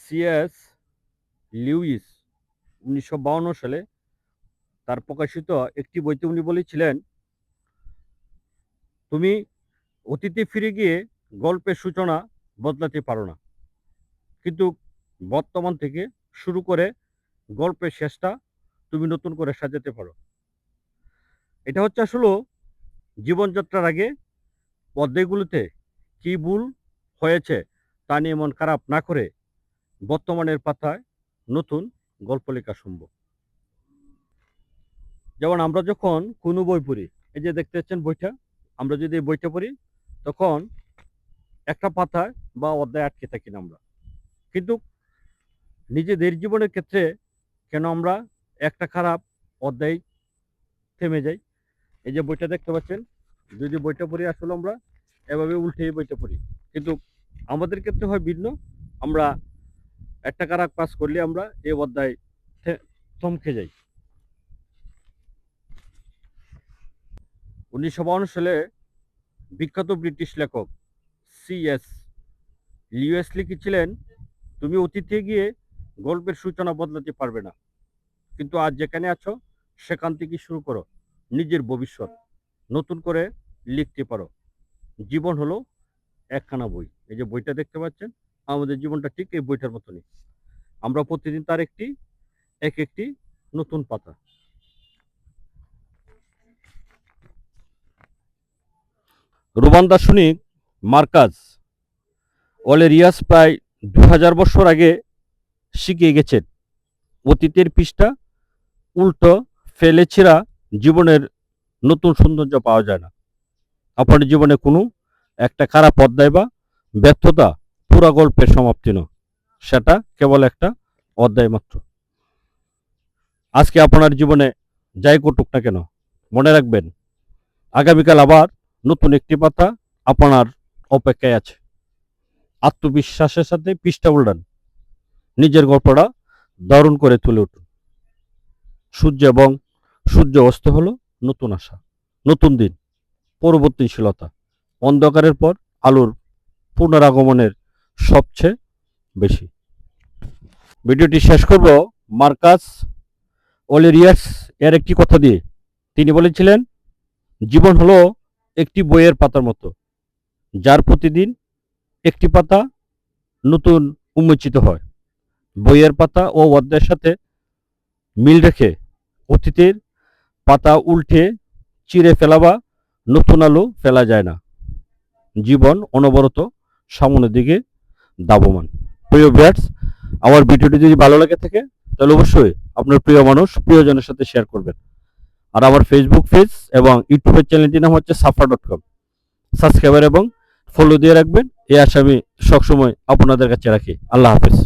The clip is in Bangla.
সিএস লিউইস ১৯৫২ সালে তার প্রকাশিত একটি বইতে উনি বলেছিলেন, তুমি অতীতে ফিরে গিয়ে গল্পের সূচনা বদলাতে পারো না, কিন্তু বর্তমান থেকে শুরু করে গল্পের শেষটা তুমি নতুন করে সাজাতে পারো। এটা হচ্ছে আসলে জীবনযাত্রার আগে অধ্যায়গুলোতে কি ভুল হয়েছে তা নিয়ে মন খারাপ না করে বর্তমানের পাতায় নতুন গল্প লেখা সম্ভব। যেমন আমরা যখন কোনো বই পড়ি, এই যে দেখতে পাচ্ছেন বইটা, আমরা যদি এই বইটা পড়ি তখন একটা পাতায় বা অধ্যায় আটকে থাকি না আমরা। কিন্তু নিজেদের জীবনের ক্ষেত্রে কেন আমরা একটা খারাপ অধ্যায় থেমে যাই? এই যে বইটা দেখতে পাচ্ছেন, যদি বইটা পড়ি আসলে আমরা এভাবে উল্টে বইটা পড়ি, কিন্তু আমাদের ক্ষেত্রে হয় ভিন্ন। আমরা একটা খারাপ কাজ করলে আমরা এই অধ্যায় থমকে যাই। ১৯৫২ সালে বিখ্যাত ব্রিটিশ লেখক সিএস লিউইস লিখেছিলেন, তুমি অতীতে গিয়ে গল্পের সূচনা বদলাতে পারবে না, কিন্তু আজ যেখানে আছো সেখান থেকে শুরু করো নিজের ভবিষ্যৎ নতুন করে লিখতে পারো। জীবন হলো একখানা বই। এই যে বইটা দেখতে পাচ্ছেন, আমাদের জীবনটা ঠিক এই বইটার মতনই। আমরা প্রতিদিন তার এক একটি নতুন পাতা। রোমান দার্শনিক মার্কাস অরেলিয়াস প্রায় ২০০০ বছর আগে শিখিয়ে গেছেন, অতীতের পৃষ্ঠা উল্টো ফেলে ছেঁড়া জীবনের নতুন সৌন্দর্য পাওয়া যায় না। আপনার জীবনে কোনো একটা খারাপ অধ্যায় বা ব্যর্থতা পুরা গল্পের সমাপ্তি নয়, সেটা কেবল একটা অধ্যায় মাত্র। আজকে আপনার জীবনে যাই ঘটুক না কেন, মনে রাখবেন আগামীকাল আবার নতুন একটি পাতা আপনার অপেক্ষায় আছে। আত্মবিশ্বাসের সাথে পৃষ্ঠা উল্টান, নিজের গল্পটা দারুণ করে তুলে উঠুন। সূর্য অস্ত হলো নতুন আশা, নতুন দিন, পরিবর্তনশীলতা, অন্ধকারের পর আলোর পুনরাগমনের সবচেয়ে বেশি। ভিডিওটি শেষ করব মার্কাস অরেলিয়াস এর একটি কথা দিয়ে। তিনি বলেছিলেন, জীবন হলো একটি বইয়ের পাতার মতো, যার প্রতিদিন একটি পাতা নতুন উন্মোচিত হয়। বইয়ের পাতা ও অধ্যায়ের সাথে মিল রেখে অতীতের পাতা উল্টে চিরে ফেলা বা নতুন আলো ফেলা যায় না। জীবন অনবরত সামনের দিকে ধাবমান। প্রিয় ভিউয়ার্স, আমার ভিডিওটি যদি ভালো লাগে থাকে তাহলে অবশ্যই আপনার প্রিয় মানুষ প্রিয়জনের সাথে শেয়ার করবেন। আর আমার ফেসবুক পেজ এবং ইউটিউবের চ্যানেলটির নাম হচ্ছে safa.com। সাবস্ক্রাইবার এবং ফলো দিয়ে রাখবেন, এই আশা আমি সবসময় আপনাদের কাছে রাখি। আল্লাহ হাফেজ।